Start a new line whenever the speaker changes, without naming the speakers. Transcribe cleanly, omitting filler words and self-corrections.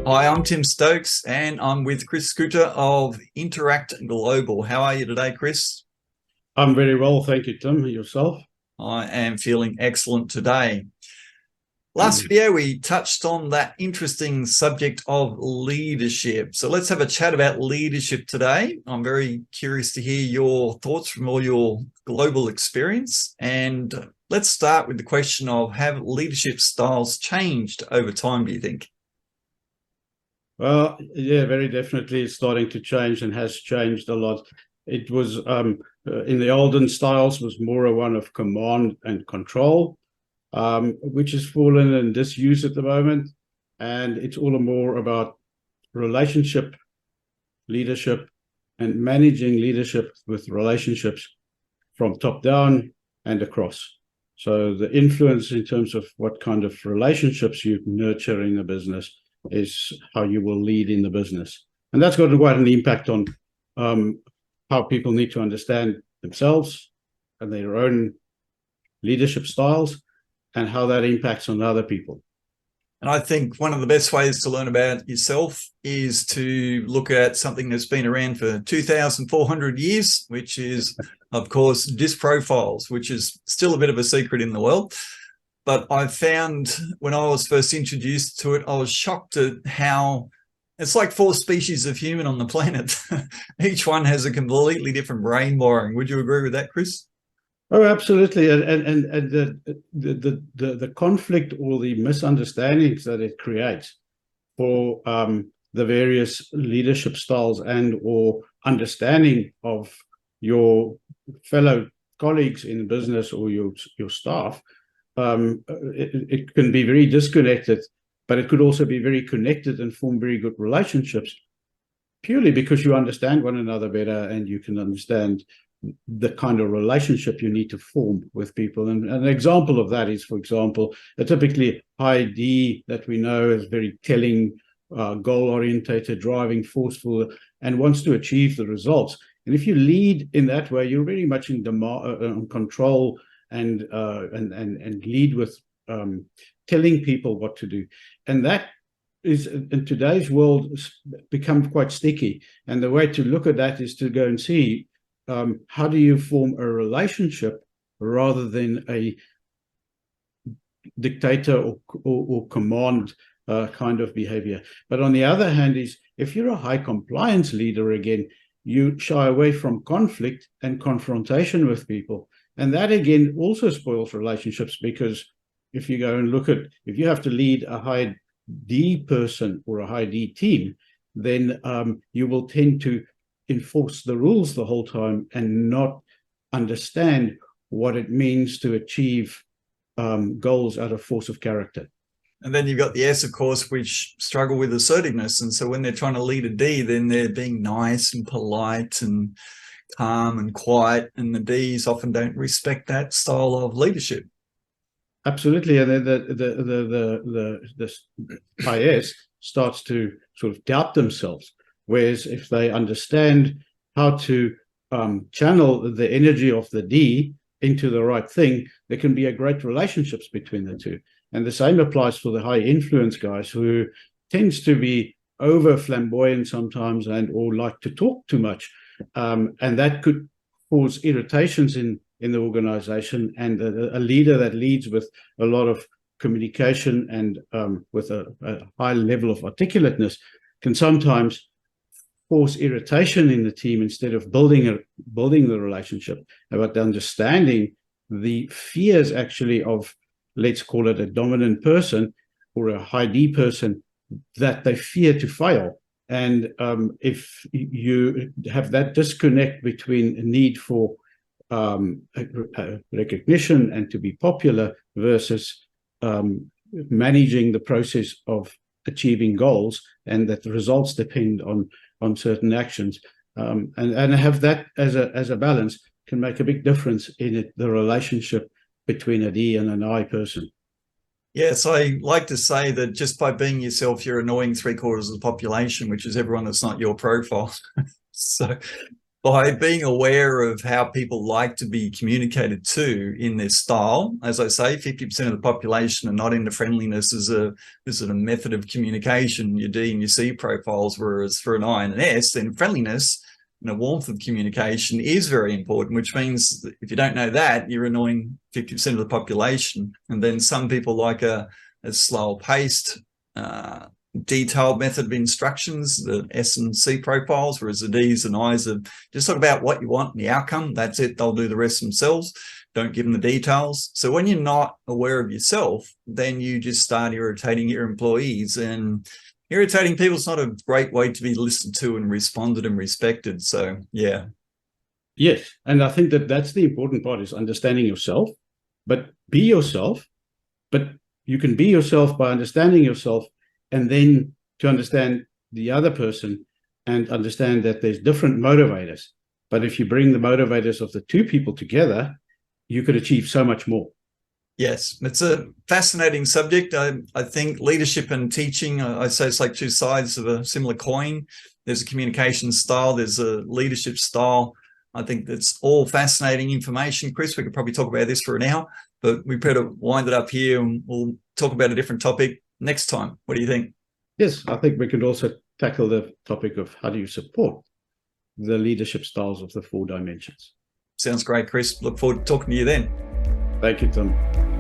Hi, I'm Tim Stokes, and I'm with Chris Scooter of Interact Global. How are you today, Chris?
I'm very well, thank you, Tim. Yourself?
I am feeling excellent today. Last
Mm.
video, we touched on that interesting subject of leadership. So let's have a chat about leadership today. I'm very curious to hear your thoughts from all your global experience. And let's start with the question of, have leadership styles changed over time, do you think?
Well, yeah, very definitely it's starting to change and has changed a lot. It was in the olden styles was more a one of command and control, which has fallen in disuse at the moment. And it's all more about relationship, leadership, and managing leadership with relationships from top down and across. So the influence in terms of what kind of relationships you nurture in a business is how you will lead in the business. And that's got quite an impact on how people need to understand themselves and their own leadership styles and how that impacts on other people.
And I think one of the best ways to learn about yourself is to look at something that's been around for 2,400 years, which is, of course, DISC profiles, which is still a bit of a secret in the world. But I found when I was first introduced to it, I was shocked at how it's like 4 species of human on the planet. Each one has a completely different brain wiring. Would you agree with that, Chris?
Oh, absolutely, and the conflict or the misunderstandings that it creates for the various leadership styles and or understanding of your fellow colleagues in business or your staff, it can be very disconnected, but it could also be very connected and form very good relationships purely because you understand one another better and you can understand the kind of relationship you need to form with people. And an example of that is, for example, a typically high D that we know is very telling, goal-orientated, driving, forceful, and wants to achieve the results. And if you lead in that way, you're very much in control and lead with telling people what to do. And that is, in today's world, become quite sticky. And the way to look at that is to go and see how do you form a relationship rather than a dictator or command kind of behavior. But on the other hand is, if you're a high compliance leader, again, you shy away from conflict and confrontation with people. And that, again, also spoils relationships, because if you go and look at, if you have to lead a high D person or a high D team, then you will tend to enforce the rules the whole time and not understand what it means to achieve goals out of force of character.
And then you've got the S, of course, which struggle with assertiveness. And so when they're trying to lead a D, then they're being nice and polite and calm and quiet. And the Ds often don't respect that style of leadership.
Absolutely. And then the IS starts to sort of doubt themselves. Whereas if they understand how to channel the energy of the D into the right thing, there can be a great relationships between the two. And the same applies for the high influence guys, who tends to be over flamboyant sometimes and or like to talk too much. And that could cause irritations in the organization. And a leader that leads with a lot of communication and with a high level of articulateness can sometimes force irritation in the team instead of building the relationship, about understanding the fears actually of, let's call it, a dominant person or a high D person, that they fear to fail. And if you have that disconnect between a need for recognition and to be popular versus managing the process of achieving goals, and that the results depend on certain actions, and have that as a balance, can make a big difference in the relationship between a D and an I person.
Yes, I like to say that just by being yourself, you're annoying 3/4 of the population, which is everyone that's not your profile. So by being aware of how people like to be communicated to in their style. As I say, 50% of the population are not into friendliness as a method of communication, your D and your C profiles, whereas for an I and an S, then friendliness and a warmth of communication is very important, which means that if you don't know that, you're annoying 50% of the population. And then some people like a slower paced, detailed method of instructions, the S and C profiles, whereas the D's and I's are just talk about what you want and the outcome. That's it. They'll do the rest themselves. Don't give them the details. So when you're not aware of yourself, then you just start irritating your employees, and irritating people is not a great way to be listened to and responded and respected. So yeah.
Yes. And I think that that's the important part, is understanding yourself, but be yourself. But you can be yourself by understanding yourself, and then to understand the other person and understand that there's different motivators. But if you bring the motivators of the two people together, you could achieve so much more.
Yes, it's a fascinating subject. I think leadership and teaching, I say it's like two sides of a similar coin. There's a communication style, there's a leadership style. I think that's all fascinating information. Chris, we could probably talk about this for an hour, but we better wind it up here, and we'll talk about a different topic next time. What do you think?
Yes, I think we could also tackle the topic of how do you support the leadership styles of the 4 dimensions.
Sounds great, Chris. Look forward to talking to you then.
Thank you, Tim.